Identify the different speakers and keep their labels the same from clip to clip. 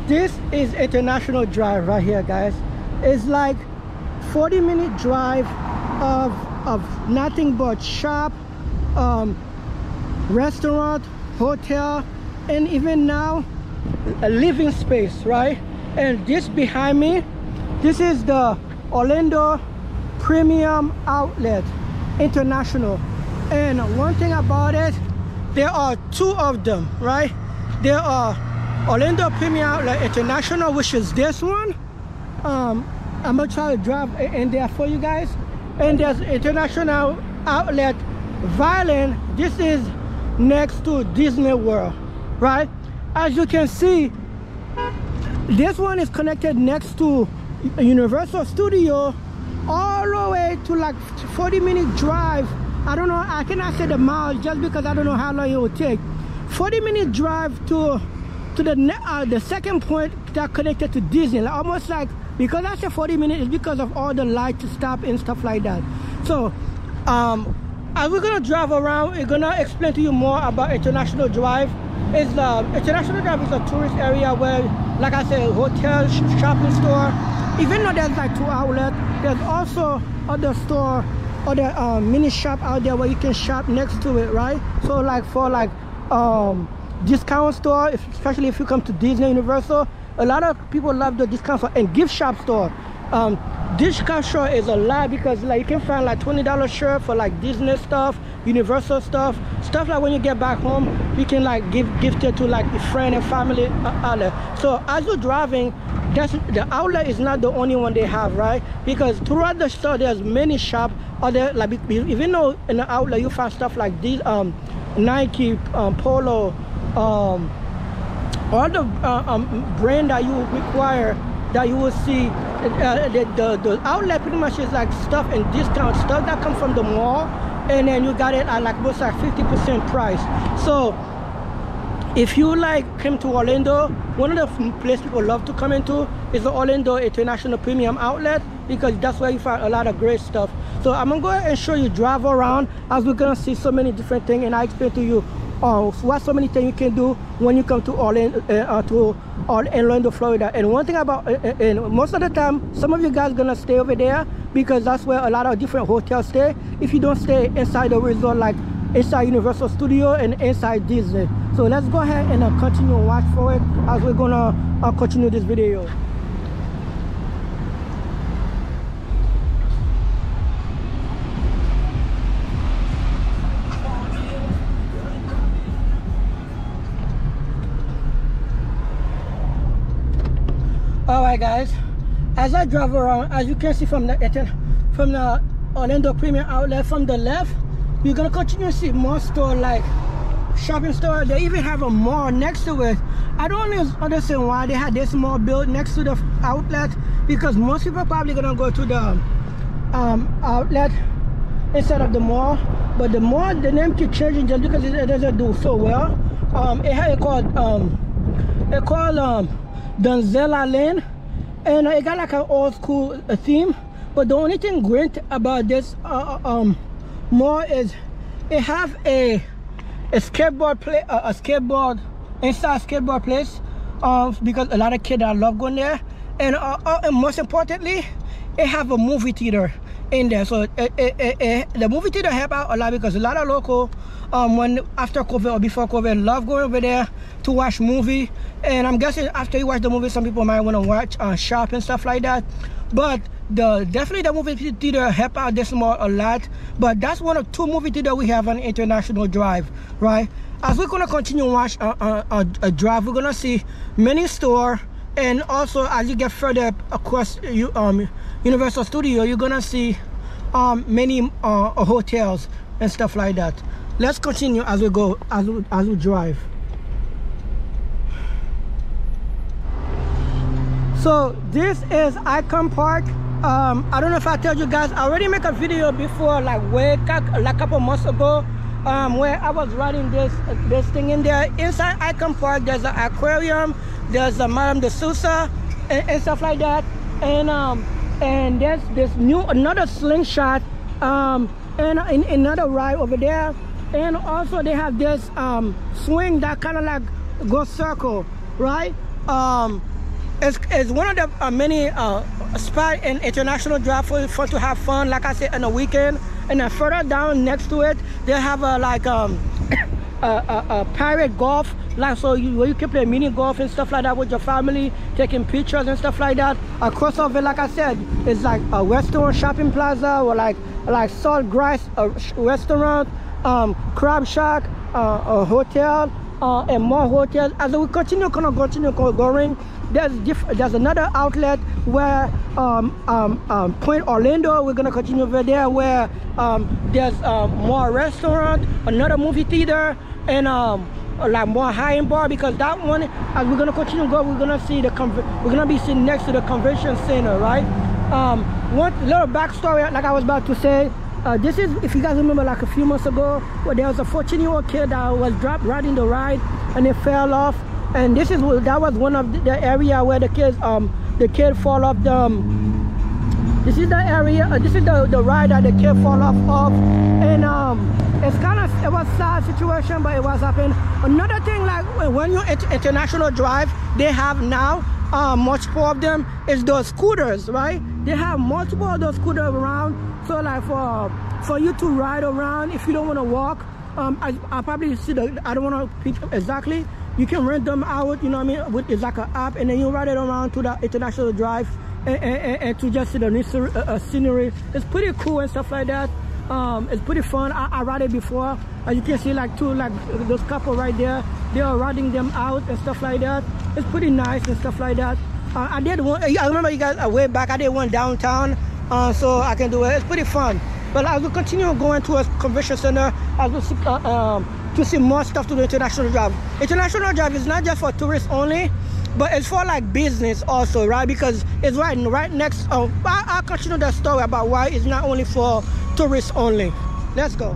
Speaker 1: this is International Drive right here, guys. It's like 40-minute drive of nothing but shop, restaurant, hotel, and even now a living space, right? And this behind me, this is the Orlando Premium Outlet International. And one thing about it, there are two of them, right? There are Orlando Premium Outlet International, which is this one. I'm gonna try to drive in there for you guys. And there's International Outlet Violin. This is next to Disney World, right? As you can see, this one is connected next to Universal Studio, all the way to like 40-minute drive. I don't know, I cannot say the miles just because I don't know how long it will take. 40-minute drive to the second point that connected to Disney. Like, almost like, because I said 40 minutes, it's because of all the lights to stop and stuff like that. So as we're gonna drive around, we're gonna explain to you more about International Drive. International Drive is a tourist area where, like I said, hotel, shopping store. Even though there's like 2 outlets, there's also other store, other mini shop out there where you can shop next to it, right? So like for like discount store, especially if you come to Disney, Universal, a lot of people love the discount store. And gift shop store, discount store is a lot, because like you can find like $20 shirt for like Disney stuff, Universal stuff like when you get back home, you can like gift it to like a friend and family outlet. So as you're driving, the outlet is not the only one they have, right? Because throughout the store there's many shops. Other, like, even though in the outlet you find stuff like these, Nike, Polo, all the brand that you require, that you will see. The outlet pretty much is like stuff and discount stuff that come from the mall, and then you got it at like most like 50% price. So if you like came to Orlando, one of the places people love to come into is the Orlando International Premium Outlet, because that's where you find a lot of great stuff. So I'm gonna go ahead and show you drive around, as we're gonna see so many different things, and I explain to you what so many things you can do when you come to Orlando, Florida. And one thing about, and most of the time, some of you guys gonna stay over there because that's where a lot of different hotels stay. If you don't stay inside the resort, like inside Universal Studio and inside Disney. So let's go ahead and continue and watch for it as we're gonna continue this video. All right, guys, as I drive around, as you can see from the Orlando Premium Outlet, from the left, you're gonna continue to see more store, like shopping store. They even have a mall next to it. I don't understand why they had this mall built next to the outlet, because most people are probably gonna go to the outlet instead of the mall. But the mall, the name keeps changing just because it doesn't do so well. It called Donzella Lane, and it got like an old school theme. But the only thing great about this mall is it have a skateboard play, a skateboard inside skateboard place, because a lot of kids love going there. And most importantly, it have a movie theater in there. So the movie theater help out a lot, because a lot of local, when after COVID or before COVID, love going over there to watch movie. And I'm guessing after you watch the movie, some people might want to watch shop and stuff like that. But definitely the movie theater help out this mall a lot. But that's one of 2 movie theater we have on International Drive, right? As we're gonna continue to watch a drive, we're gonna see many store, and also as you get further across Universal Studio, you're gonna see many hotels and stuff like that. Let's continue as we go, as we drive. So this is Icon Park. I don't know if I told you guys, I already make a video before, like a couple months ago, where I was riding this thing in there. Inside Icon Park, there's an aquarium, there's a Madame de Sousa and stuff like that, and there's this another slingshot, and another ride over there, and also they have this swing that kind of like goes circle, right? It's one of the many spots in International Drive for to have fun, like I said, on the weekend. And then further down next to it, they have a pirate golf, like so where you can play mini golf and stuff like that with your family, taking pictures and stuff like that. Across of it, like I said, it's like a restaurant, shopping plaza, or like Saltgrass restaurant, crab shack, a hotel, and more hotels. As we continue going, there's another outlet where Point Orlando. We're gonna continue over there where there's more restaurant, another movie theater, and like more high-end bar, because that one, as we're gonna continue going, we're gonna see we're gonna be sitting next to the convention center, right? One little backstory, like I was about to say, this is, if you guys remember, like a few months ago, where there was a 14-year-old kid that was dropped riding the ride and it fell off, and that was one of the area where the kid fall off this is the area, this is the ride that the kid fall off of, and it was a sad situation, but it was happening. Another thing, like when you're at International Drive, they have now much more of them is those scooters, right? They have multiple of those scooters around, so like for you to ride around if you don't want to walk. I probably see I don't want to pick exactly. You can rent them out, you know what I mean? It's like an app, and then you ride it around to the International Drive and to just see the new scenery. It's pretty cool and stuff like that. It's pretty fun. I ride it before. As you can see, like those couple right there, they are riding them out and stuff like that. It's pretty nice and stuff like that. I did one. I remember you guys way back. I did one downtown, so I can do it. It's pretty fun. But I will continue going to a convention center. I will see, to see more stuff to the International Drive. International Drive is not just for tourists only, but it's for like business also, right? Because it's right next. I'll continue the story about why it's not only for tourists only. Let's go.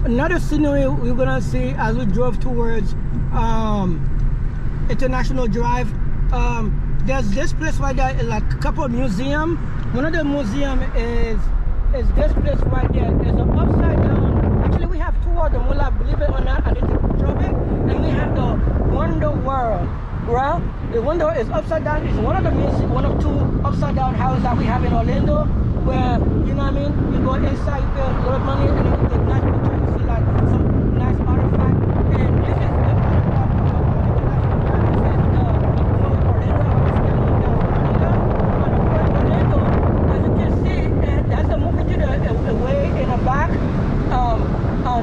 Speaker 1: Another scenery we're gonna see as we drove towards International Drive. There's this place right there, like a couple of museums. One of the museum is this place right there. There's an upside down. Actually, we have two of them. Will I believe it or not? I didn't take a picture of it. And we have the Wonder World. Well, the Wonder is upside down. It's one of two upside down houses that we have in Orlando, where, you know what I mean, you go inside, you pay a little money, and then you get nice pictures. You see like some nice artifact. And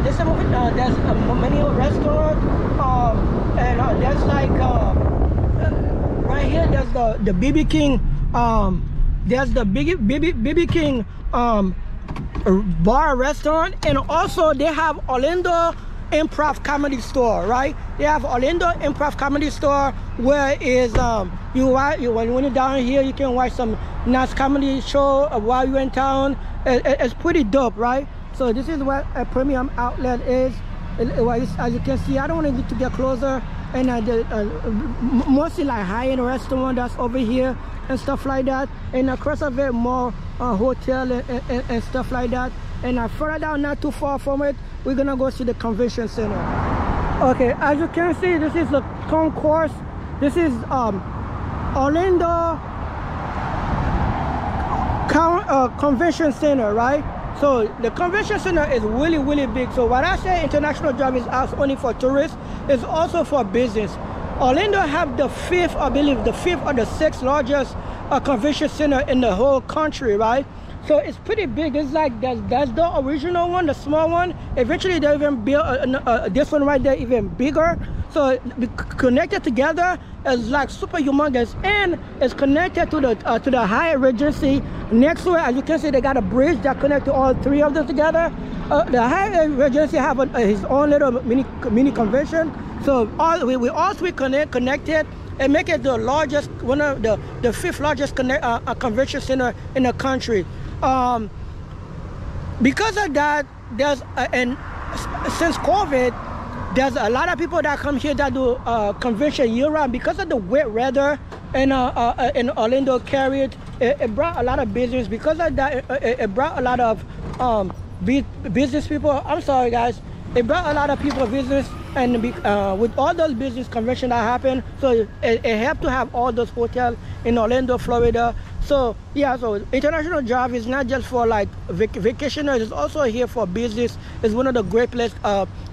Speaker 1: this is the there's many restaurants, and there's like right here there's the BB King, there's the BB King bar restaurant, and also they have Orlando Improv Comedy Store, right? They have Orlando Improv Comedy Store, where is when you're down here, you can watch some nice comedy show while you're in town. It's pretty dope, right? So this is what a premium outlet is. As you can see, I don't want to get closer, and mostly like high-end restaurant that's over here and stuff like that, and across of it more hotel and stuff like that. And further down, not too far from it, we're gonna go to the convention center. Okay, as you can see, this is the concourse. This is Orlando Convention Center, right? So the convention center is really big. So when I say International Drive is only for tourists, it's also for business. Orlando have the fifth, I believe, the fifth or the sixth largest convention center in the whole country, right? So it's pretty big. It's like that's the original one, the small one. Eventually they even build this one right there even bigger. So connected together is like super humongous, and it's connected to the Hyatt Regency next to it. As you can see, they got a bridge that connects all three of them together. The Hyatt Regency have his own little mini convention. So we all three connected and make it the largest, one of the fifth largest convention center in the country. Because of that, there's and since COVID, there's a lot of people that come here that do convention year-round. Because of the wet weather in Orlando carried, it brought a lot of business. Because of that, it brought a lot of business people. I'm sorry, guys. It brought a lot of people business and with all those business conventions that happen, so it helped to have all those hotels in Orlando, Florida. So yeah, so International Drive is not just for like vacationers, it's also here for business. It's one of the great places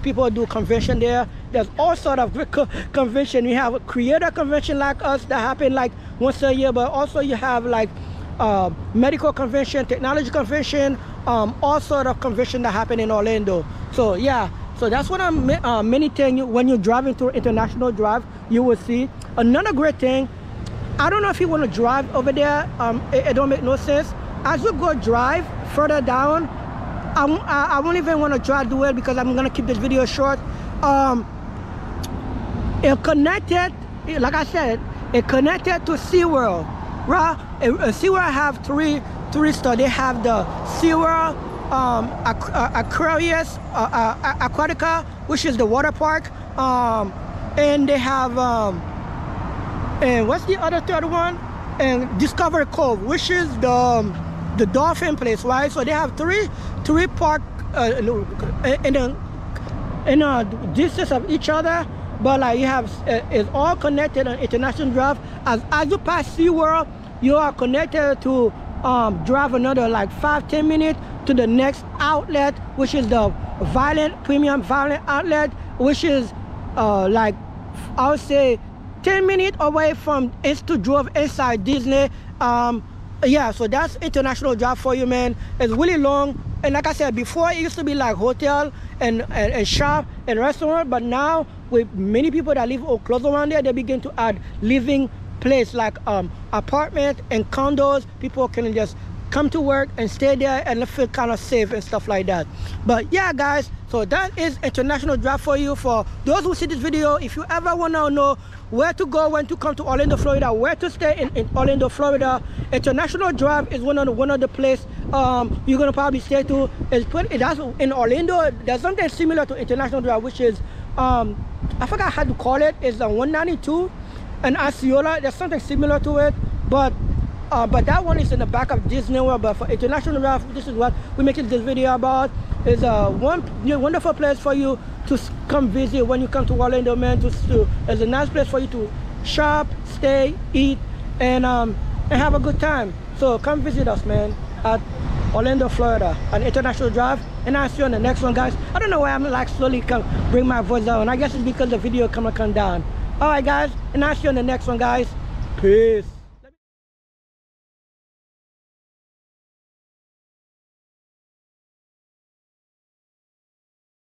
Speaker 1: people do convention there. There's all sort of great convention. We have a creator convention like us that happen like once a year, but also you have like medical convention, technology convention, all sort of convention that happen in Orlando. So yeah, so that's one of many things when you're driving through International Drive you will see. Another great thing, I don't know if you want to drive over there, it don't make no sense. As you go drive further down, I won't even want to try to do it because I'm gonna keep this video short. It connected, like I said, it connected to SeaWorld, right? SeaWorld have three stores. They have the SeaWorld Aquatica, which is the water park, and they have and what's the other third one? And Discovery Cove, which is the dolphin place, right? So they have three park in a distance of each other, but like you have it's all connected on International Drive. As you pass SeaWorld, you are connected to drive another like 5-10 minutes to the next outlet, which is the premium violent outlet, which is like I would say 10 minutes away from to drove inside Disney. Yeah, so that's International Drive for you, man. It's really long, and like I said before, it used to be like hotel and shop and restaurant, but now with many people that live or close around there, they begin to add living place like apartment and condos. People can just come to work and stay there and feel kind of safe and stuff like that. But yeah, guys, so that is International Drive for you. For those who see this video, if you ever want to know where to go when to come to Orlando, Florida, where to stay in Orlando, Florida, International Drive is one of the place you're gonna probably stay to. That's in Orlando. There's something similar to International Drive, which is I forgot how to call it. It's 192 and Osceola. There's something similar to it, but that one is in the back of Disney World. But for International Drive, this is what we're making this video about. It's a wonderful place for you to come visit when you come to Orlando, man. It's a nice place for you to shop, stay, eat, and have a good time. So come visit us, man, at Orlando, Florida, on International Drive. And I'll see you on the next one, guys. I don't know why I'm like slowly bring my voice down. I guess it's because the video come down. All right, guys, and I'll see you on the next one, guys. Peace.